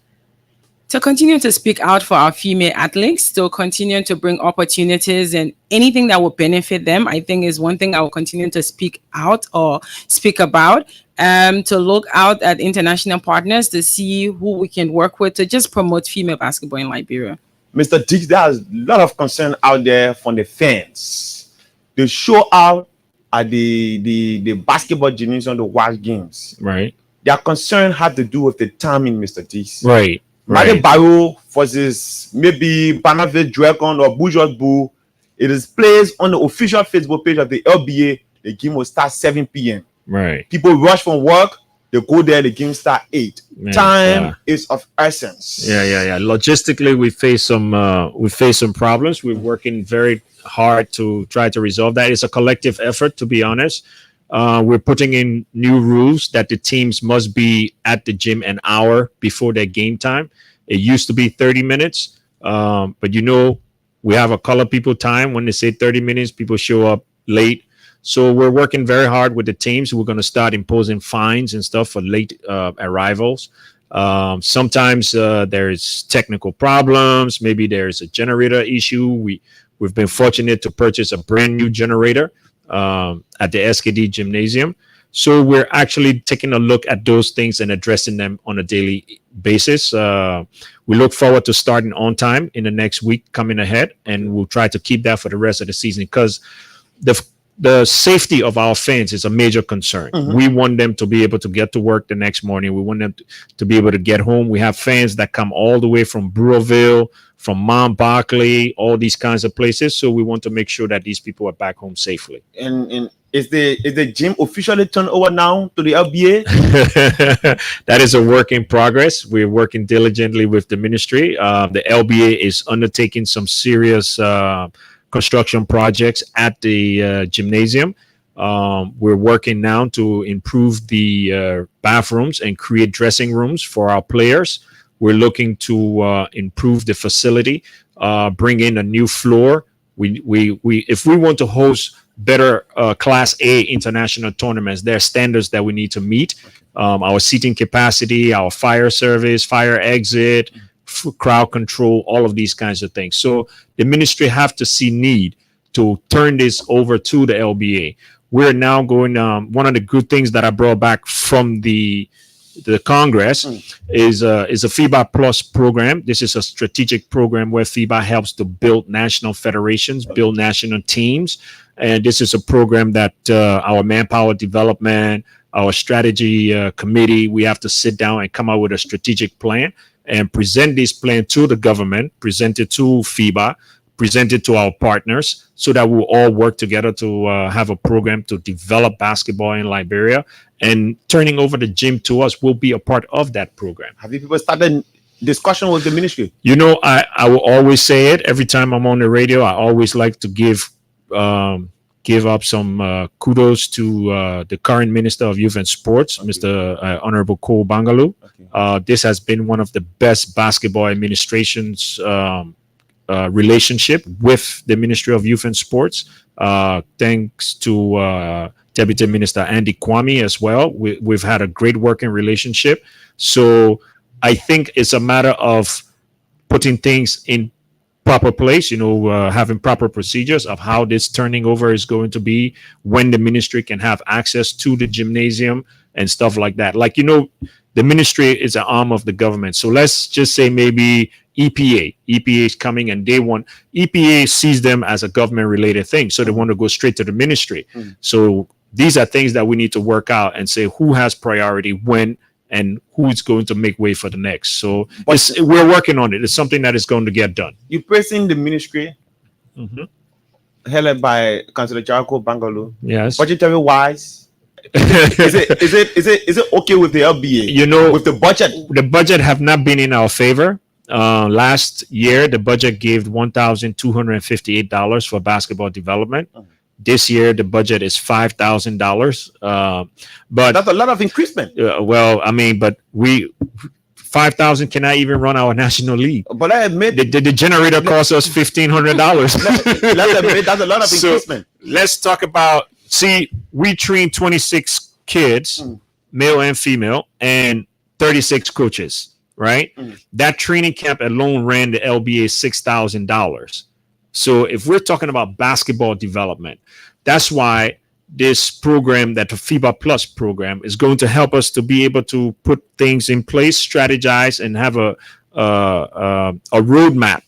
To continue to speak out for our female athletes, to continue to bring opportunities and anything that will benefit them, I think is one thing I will continue to speak out or speak about. To look out at international partners to see who we can work with to just promote female basketball in Liberia. Mr. Dix, there's a lot of concern out there from the fans. They show out at the basketball gymnasium, the WAS games. Right. Their concern had to do with the timing, Mr. Dix. Right. Made Barrow versus maybe Banaville Dragon or Bourgeois Bull. It is placed on the official Facebook page of the LBA. The game will start 7 p.m. Right. People rush from work. They go there. The game start 8. Time is of essence. Yeah. Logistically, we face some problems. We're working very hard to try to resolve that. It's a collective effort, to be honest. We're putting in new rules that the teams must be at the gym an hour before their game time. It used to be 30 minutes, but we have a color people time. When they say 30 minutes, people show up late. So we're working very hard with the teams. We're going to start imposing fines and stuff for late arrivals. Sometimes there's technical problems. Maybe there's a generator issue. We've been fortunate to purchase a brand new generator at the SKD gymnasium. So we're actually taking a look at those things and addressing them on a daily basis. We look forward to starting on time in the next week coming ahead, and we'll try to keep that for the rest of the season because the safety of our fans is a major concern. Mm-hmm. We want them to be able to get to work the next morning. We want them to be able to get home. We have fans that come all the way from Brewerville, from Mount Barkley, all these kinds of places. So we want to make sure that these people are back home safely. And is the gym officially turned over now to the LBA? That is a work in progress. We're working diligently with the ministry. The LBA is undertaking some serious construction projects at the gymnasium. We're working now to improve the bathrooms and create dressing rooms for our players. We're looking to improve the facility, bring in a new floor. If we want to host better Class A international tournaments, there are standards that we need to meet. our seating capacity, our fire service, fire exit, crowd control, all of these kinds of things. So the ministry have to see need to turn this over to the LBA. We're now going, one of the good things that I brought back from the Congress is a FIBA Plus program. This is a strategic program where FIBA helps to build national federations, build national teams. And this is a program that our manpower development, our strategy committee, we have to sit down and come up with a strategic plan and present this plan to the government, present it to FIBA, present it to our partners, so that we'll all work together to have a program to develop basketball in Liberia. And turning over the gym to us will be a part of that program. Have you people started discussion with the ministry? You know, I will always say it every time I'm on the radio. I always like to give up some kudos to the current Minister of Youth and Sports, Mr. Honorable Kojo Rouhlac. Okay. This has been one of the best basketball administrations relationship with the Ministry of Youth and Sports. Thanks to Deputy Minister Andy Kwame as well. We've had a great working relationship. So I think it's a matter of putting things in proper place, having proper procedures of how this turning over is going to be, when the ministry can have access to the gymnasium and stuff like that. Like, the ministry is an arm of the government. So let's just say maybe EPA is coming and EPA sees them as a government related thing. So they want to go straight to the ministry. So these are things that we need to work out and say who has priority when and who's going to make way for the next. So we're working on it. It's something that is going to get done. You're praising the ministry headed by Councillor Jarko Bangalore. Yes. Budgetary wise, is it okay with the LBA? With the budget? The budget have not been in our favor. Last year, the budget gave $1,258 for basketball development. This year, the budget is $5,000. But that's a lot of increasement. But $5,000 cannot even run our national league. But I admit the generator costs us $1,500. Let's admit that's a lot of increasement. Let's talk about. We train 26 kids, male and female, and 36 coaches. Right? That training camp alone ran the LBA $6,000. So if we're talking about basketball development, that's why this program, that the FIBA Plus program, is going to help us to be able to put things in place, strategize, and have a roadmap.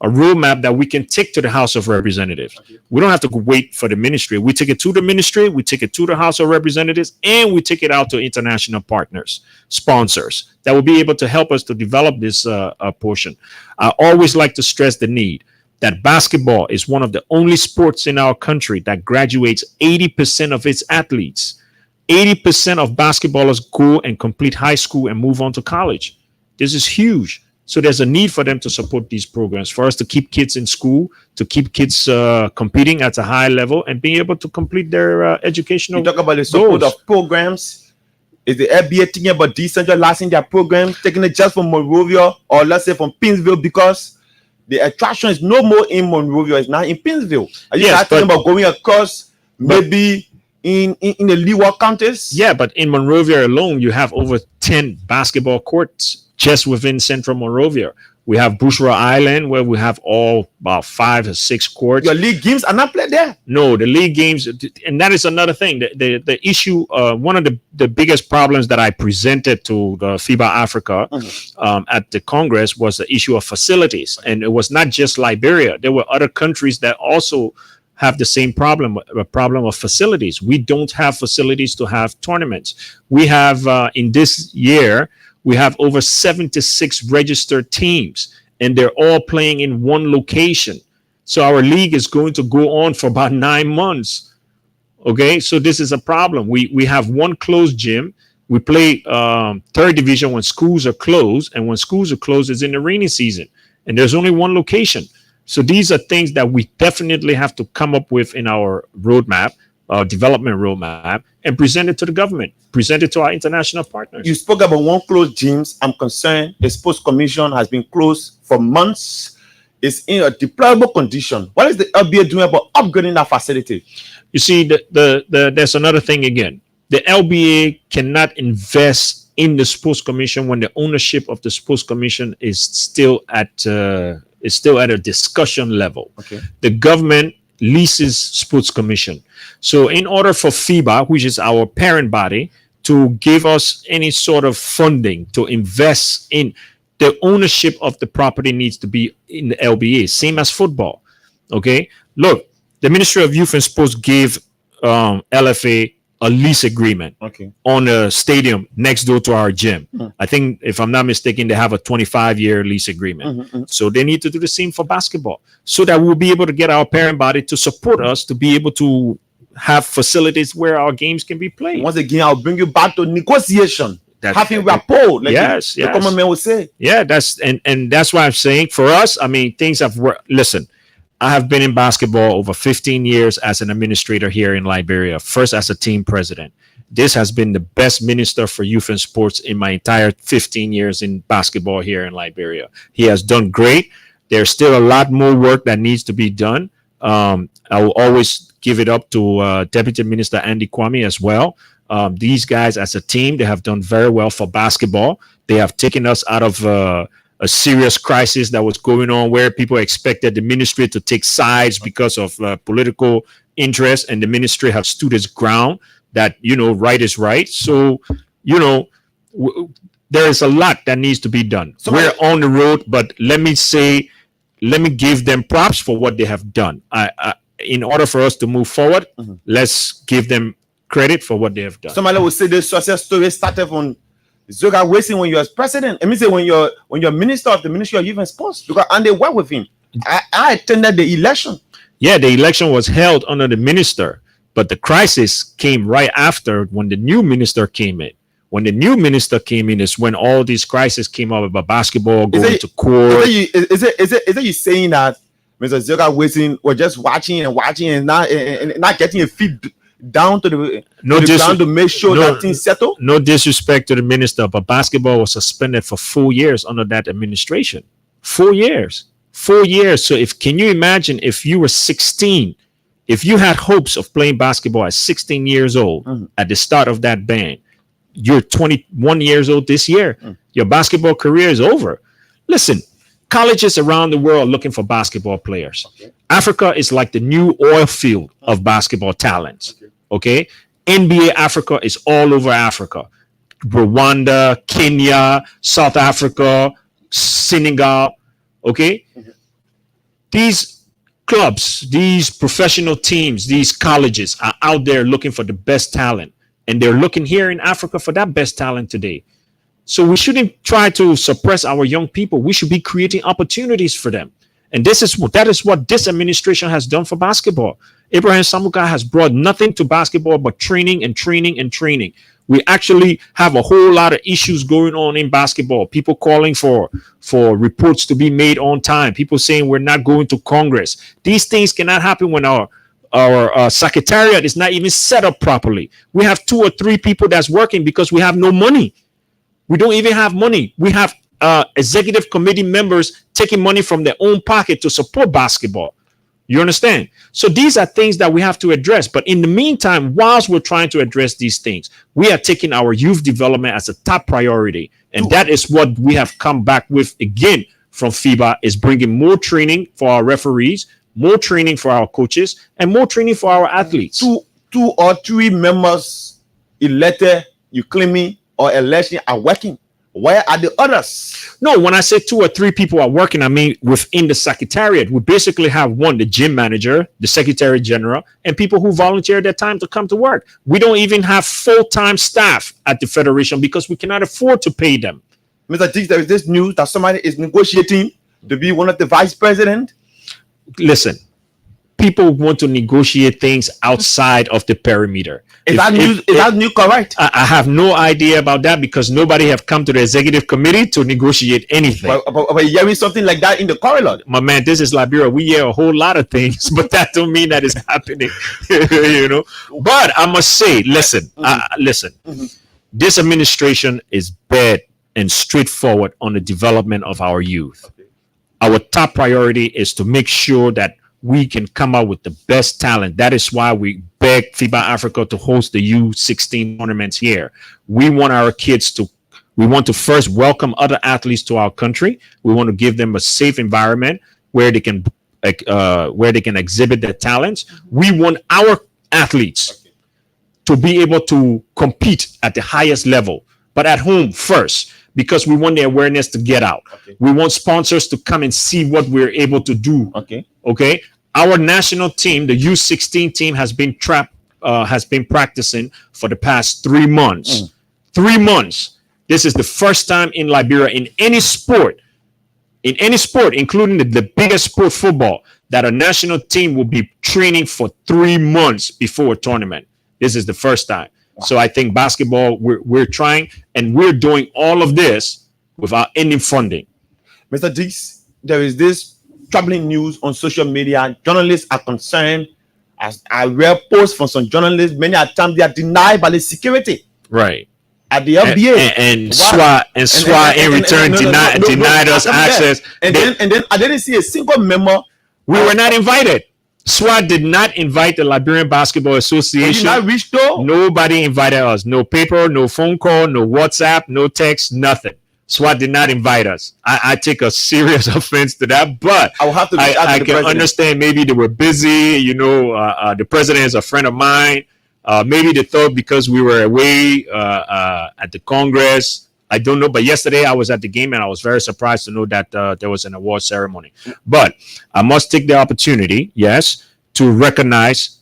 A roadmap that we can take to the House of Representatives. We don't have to wait for the ministry. We take it to the ministry, we take it to the House of Representatives, and we take it out to international partners, sponsors that will be able to help us to develop this portion. I always like to stress the need that basketball is one of the only sports in our country that graduates 80% of its athletes. 80% of basketballers go and complete high school and move on to college. This is huge. So there's a need for them to support these programs, for us to keep kids in school, to keep kids competing at a high level and being able to complete their educational goals. You talk about the support of programs. Is the FBA thinking about decentralizing their program, taking it just from Monrovia or let's say from Pinsville, because the attraction is no more in Monrovia, it's now in Pinsville. Are you thinking about going across maybe in the Leeward counties? Yeah, but in Monrovia alone, you have over 10 basketball courts just within Central Monrovia. We have Bushra Island, where we have about 5 or 6 courts. Your league games are not played there? No, the league games, and that is another thing. The issue, one of the biggest problems that I presented to the FIBA Africa at the Congress was the issue of facilities. And it was not just Liberia. There were other countries that also have the same problem, a problem of facilities. We don't have facilities to have tournaments. We have, in this year, we have over 76 registered teams, and they're all playing in one location. So our league is going to go on for about 9 months. Okay, so this is a problem. We have one closed gym. We play third division when schools are closed, and when schools are closed, it's in the rainy season, and there's only one location. So these are things that we definitely have to come up with in our roadmap, development roadmap, and present it to the government, present it to our international partners. You spoke about one closed gyms. I'm concerned the sports commission has been closed for months. It's in a deplorable condition. What is the LBA doing about upgrading that facility? You see, there's another thing again. The LBA cannot invest in the sports commission when the ownership of the sports commission is still at a discussion level. Okay. The government leases sports commission. So in order for FIBA, which is our parent body, to give us any sort of funding to invest in, the ownership of the property needs to be in the LBA, same as football. Okay. Look, the Ministry of Youth and Sports gave LFA a lease agreement on a stadium next door to our gym. I think, if I'm not mistaken, they have a 25-year lease agreement. So they need to do the same for basketball, so that we'll be able to get our parent body to support us to be able to have facilities where our games can be played. Once again, I'll bring you back to negotiation. Having rapport, like the common man would say. Yeah, that's why I'm saying, for us, I mean, things have worked. Listen, I have been in basketball over 15 years as an administrator here in Liberia, first as a team president. This has been the best minister for youth and sports in my entire 15 years in basketball here in Liberia. He has done great. There's still a lot more work that needs to be done. I will always give it up to Deputy Minister Andy Kwame as well. These guys as a team, they have done very well for basketball. They have taken us out of a serious crisis that was going on, where people expected the ministry to take sides because of political interest, and the ministry have stood its ground that, right is right. So, there is a lot that needs to be done. So we're on the road, but let me give them props for what they have done. In order for us to move forward, let's give them credit for what they have done. Somebody will say the success story started from Zoga Wasting when you was president. I mean, say when you're minister of the Ministry of Youth and Sports, and they work with him. I attended the election. Yeah, the election was held under the minister, but the crisis came right after, when the new minister came in. When the new minister came in is when all these crises came up about basketball going to court. Is it you saying that Mr. Zoga Wasting was just watching and not getting a feed down to the ground to make sure that things settle? No disrespect to the minister, but basketball was suspended for 4 years under that administration. 4 years. 4 years. So can you imagine, if you were 16, if you had hopes of playing basketball at 16 years old at the start of that ban, you're 21 years old this year. Your basketball career is over. Listen, colleges around the world looking for basketball players. Africa is like the new oil field of basketball talents. Okay. NBA Africa is all over Africa. Rwanda, Kenya, South Africa, Senegal. Okay. These clubs, these professional teams, these colleges are out there looking for the best talent. And they're looking here in Africa for that best talent today. So we shouldn't try to suppress our young people. We should be creating opportunities for them. And that is what this administration has done for basketball. Abraham Samuka has brought nothing to basketball but training and training and training. We actually have a whole lot of issues going on in basketball. People calling for reports to be made on time. People saying we're not going to Congress. These things cannot happen when our secretariat is not even set up properly. We have 2 or 3 people that's working because we have no money. We don't even have money. We have executive committee members taking money from their own pocket to support basketball. You understand? So these are things that we have to address. But in the meantime, whilst we're trying to address these things, we are taking our youth development as a top priority. And that is what we have come back with again from FIBA, is bringing more training for our referees, more training for our coaches, and more training for our athletes. 2 or 3 members elected, you claiming, or election are working. Where are the others? No, when I say 2 or 3 people are working, I mean within the secretariat. We basically have the gym manager, the secretary general, and people who volunteer their time to come to work. We don't even have full-time staff at the federation because we cannot afford to pay them. Mr. Diggs, there is this news that somebody is negotiating to be one of the vice president. Listen, people want to negotiate things outside of the perimeter. Is that news correct? I have no idea about that because nobody have come to the executive committee to negotiate anything. But hearing something like that in the corridor. My man, this is Liberia. We hear a whole lot of things, but that don't mean that it's happening. But I must say, listen. This administration is bad and straightforward on the development of our youth. Okay. Our top priority is to make sure that we can come out with the best talent. That is why we bet beg FIBA Africa to host the U16 tournaments here. We want our kids to, we want to first welcome other athletes to our country. We want to give them a safe environment where they can exhibit their talents. We want our athletes to be able to compete at the highest level, but at home first, because we want the awareness to get out. We want sponsors to come and see what we're able to do. Okay. Our national team, the U16 team, has been practicing for the past 3 months. 3 months. This is the first time in Liberia in any sport, including the biggest sport, football, that a national team will be training for 3 months before a tournament. This is the first time. Wow. So I think basketball, we're trying, and we're doing all of this without any funding. Mr. Dix, there is this troubling news on social media. Journalists are concerned. As I read posts from some journalists, many times they are denied by the security. Right. At the NBA. And SWA in return denied us access. And then I didn't see a single memo. We were not invited. SWA did not invite the Liberian Basketball Association. Not reached though? Nobody invited us. No paper, no phone call, no WhatsApp, no text, nothing. SWAT did not invite us. I take a serious offense to that, but I can understand maybe they were busy. The president is a friend of mine. Maybe they thought because we were away at the Congress. I don't know. But yesterday I was at the game and I was very surprised to know that there was an award ceremony. But I must take the opportunity, yes, to recognize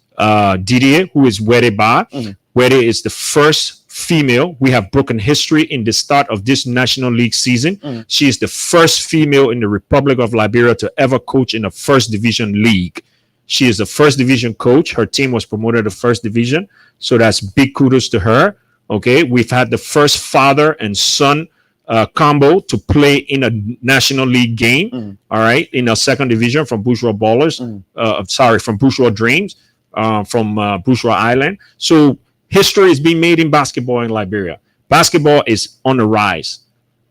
Didier, who is Wede Ba. Wede is the first female. We have broken history in the start of this National League season. She is the first female in the Republic of Liberia to ever coach in a first division league. She is the first division coach. Her team was promoted to first division. So that's big kudos to her. Okay. We've had the first father and son combo to play in a National League game. All right. In a second division from Bourgeois Ballers. From Bourgeois Dreams, from Bourgeois Island. So history is being made in basketball in Liberia. Basketball is on the rise.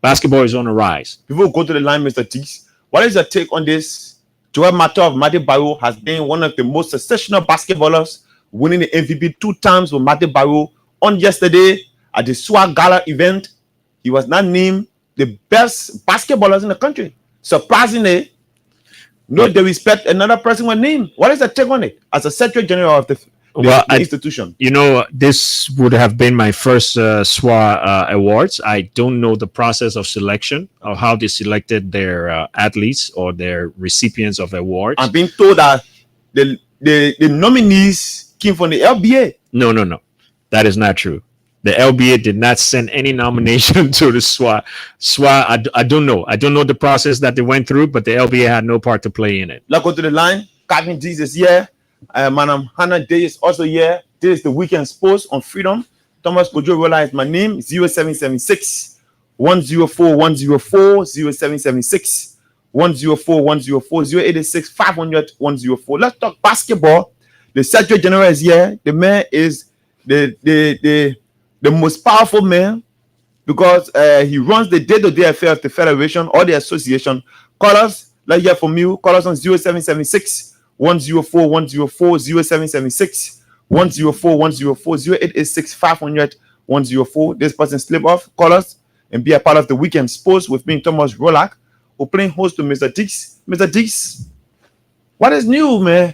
Basketball is on the rise. Before we go to the line, Mr. Teeks, what is your take on this? Joel Matter of Mate Barrow has been one of the most sensational basketballers, winning the MVP 2 times with Mate Barrow. On yesterday at the SWA Gala event, he was not named the best basketballers in the country. Surprisingly, no disrespect, another person was named. What is the take on it as a Secretary General of the institution? This would have been my first SWA awards. I don't know the process of selection or how they selected their athletes or their recipients of awards. I'm being told that the nominees came from the LBA. No. That is not true. The LBA did not send any nomination to the SWA. SWA, I don't know. I don't know the process that they went through, but the LBA had no part to play in it. Let's go to the line. Calvin Dees is here. Madam Hannah Day is also here. This is the Weekend Sports on Freedom. Thomas Kojo Rouhlac is my name. 0776 104 104 0776 104 104 0886 500 104. Let's talk basketball. The Secretary General is here. The man is the most powerful man because he runs the day-to-day affairs of the federation or the association. Call us. Let's hear from you. Call us on 0776 104 104 0776 104 104 0886 500 104. This person slip off. Call us and be a part of the Weekend Sports with me, Thomas Rouhlac. We're playing host to Mr. Dix. Mr. Dix, what is new, man?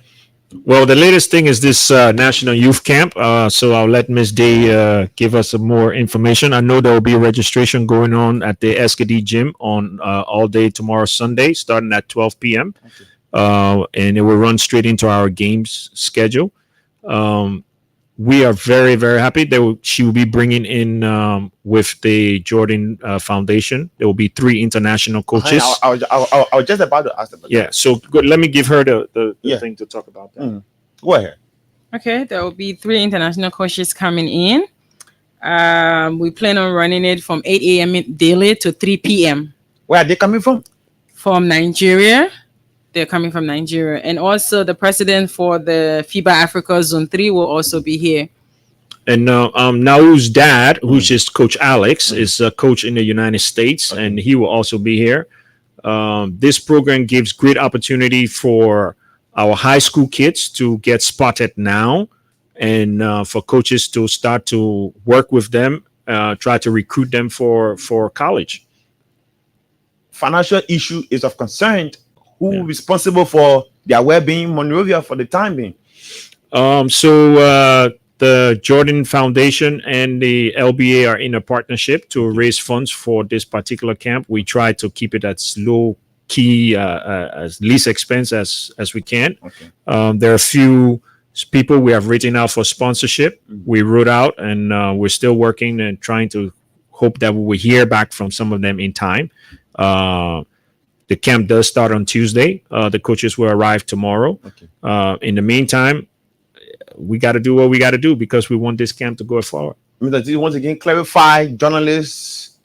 Well, the latest thing is this National Youth Camp. So I'll let Ms. Day give us some more information. I know there will be registration going on at the SKD gym on all day tomorrow, Sunday, starting at 12 p.m. Okay. And it will run straight into our games schedule. We are very, very happy that she will be bringing in with the Jordan Foundation. There will be 3 international coaches. I was just about to ask about that. So good. Let me give her the thing to talk about that. Go ahead. Okay, there will be 3 international coaches coming in. We plan on running it from 8 a.m. daily to 3 p.m. Where are they coming from? From Nigeria. They're coming from Nigeria. And also the president for the FIBA Africa Zone 3 will also be here. And Nau's dad, who's is Coach Alex, is a coach in the United States, and he will also be here. This program gives great opportunity for our high school kids to get spotted now and for coaches to start to work with them, try to recruit them for college. Financial issue is of concern. Who responsible for their well-being, Monrovia, for the time being? The Jordan Foundation and the LBA are in a partnership to raise funds for this particular camp. We try to keep it as low key, as least expense as we can. Okay. There are a few people we have written out for sponsorship. We wrote out, and we're still working and trying to hope that we will hear back from some of them in time. The camp does start on Tuesday. The coaches will arrive tomorrow. Okay. In the meantime, we got to do what we got to do because we want this camp to go forward. Mr. T, once again, clarify journalists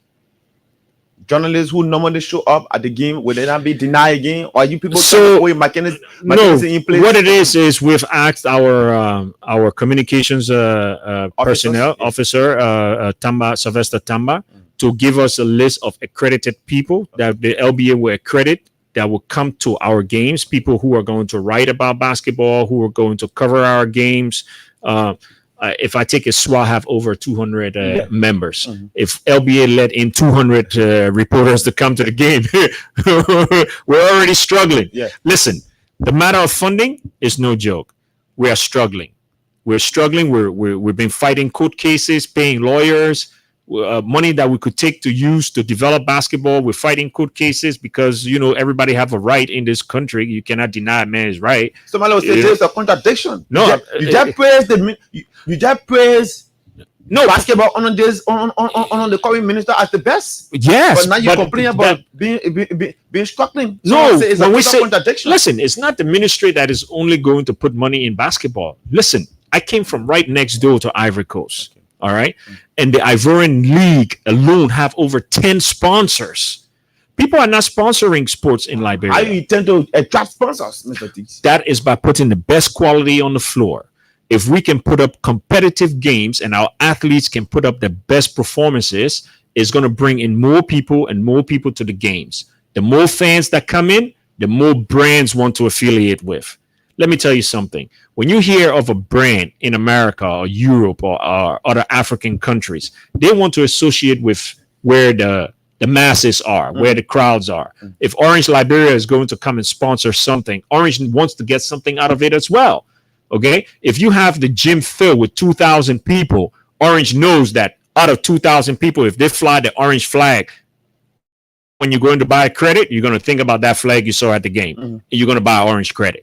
who normally show up at the game, will they not be denied again? Or are you people mechanism in place? What it is we've asked our communications personnel officer, Sylvester Tamba, to give us a list of accredited people that the LBA will accredit that will come to our games, people who are going to write about basketball, who are going to cover our games. If I take a SWA, have over 200 members. Mm-hmm. If LBA let in 200 reporters to come to the game, we're already struggling. Yeah. Listen, the matter of funding is no joke. We are struggling. We're struggling. We've been fighting court cases, paying lawyers, money that we could take to use to develop basketball. We're fighting court cases because, everybody have a right in this country. You cannot deny a man's right. Somebody will say there's a contradiction. No, you just praise basketball on the current minister as the best. Yes, but now you complain about being struggling. No, it's when we say contradiction. Listen, it's not the ministry that is only going to put money in basketball. Listen, I came from right next door to Ivory Coast. Okay. All right. And the Ivorian League alone have over 10 sponsors. People are not sponsoring sports in Liberia. How you intend to attract sponsors, Mr. T? That is by putting the best quality on the floor. If we can put up competitive games and our athletes can put up the best performances, it's going to bring in more people and more people to the games. The more fans that come in, the more brands want to affiliate with. Let me tell you something. When you hear of a brand in America or Europe or other African countries, they want to associate with where the masses are, where the crowds are. If Orange Liberia is going to come and sponsor something, Orange wants to get something out of it as well. Okay? If you have the gym filled with 2,000 people, Orange knows that out of 2,000 people, if they fly the orange flag, when you're going to buy credit, you're going to think about that flag you saw at the game. And you're going to buy orange credit.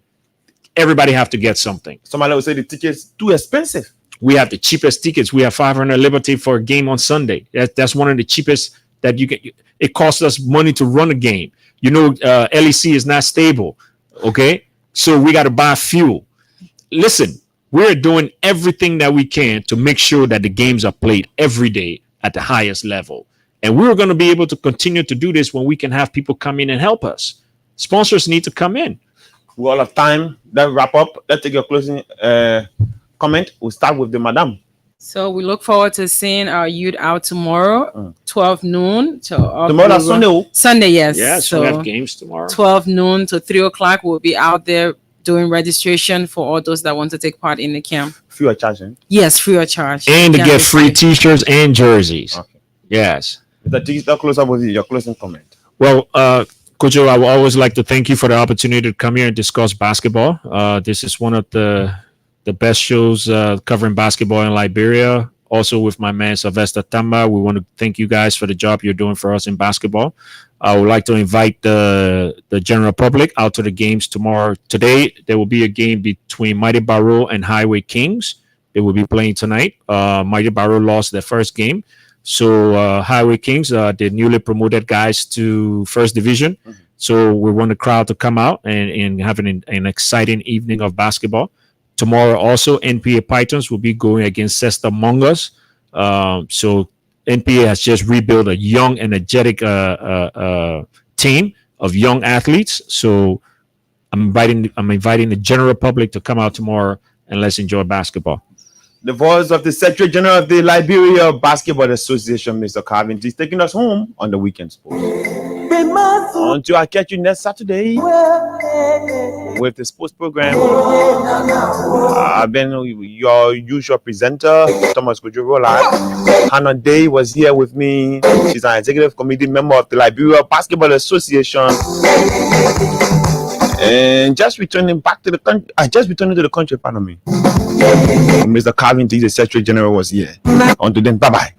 Everybody have to get something. Somebody will say the tickets too expensive. We have the cheapest tickets. We have 500 Liberty for a game on Sunday. That's one of the cheapest that you can. It costs us money to run a game. LEC is not stable. Okay, so we got to buy fuel. Listen, we're doing everything that we can to make sure that the games are played every day at the highest level. And we're going to be able to continue to do this when we can have people come in and help us. Sponsors need to come in. We all have time. Let's wrap up. Let's take your closing comment. We'll start with the madam. So we look forward to seeing our youth out tomorrow, 12 noon. Tomorrow, Sunday. Sunday, yes. Yes, so we have games tomorrow. 12 noon to 3 o'clock. We'll be out there doing registration for all those that want to take part in the camp. Free of charge, eh? Yes, free of charge. And to get free T-shirts and jerseys. Okay. Yes. Let's close up with your closing comment. Well, Kojo, I would always like to thank you for the opportunity to come here and discuss basketball. This is one of the best shows covering basketball in Liberia. Also with my man Sylvester Tamba, we want to thank you guys for the job you're doing for us in basketball. I would like to invite the general public out to the games tomorrow. Today, there will be a game between Mighty Barrow and Highway Kings. They will be playing tonight. Mighty Barrow lost their first game. So Highway Kings, the newly promoted guys to First Division. So we want the crowd to come out and have an exciting evening of basketball. Tomorrow also, NPA Pythons will be going against Cesta Mongas. So NPA has just rebuilt a young, energetic team of young athletes. So I'm inviting the general public to come out tomorrow and let's enjoy basketball. The voice of the Secretary General of the Liberia Basketball Association, Mr. Carvin, is taking us home on the weekend sports. Until I catch you next Saturday. with the sports program. I've been your usual presenter, Thomas Kojo Rouhlac. Hannah Day was here with me. She's an executive committee member of the Liberia Basketball Association. And just returning back to the country, pardon me. Mr. Calvin T, the Secretary General, was here. Until then, bye-bye.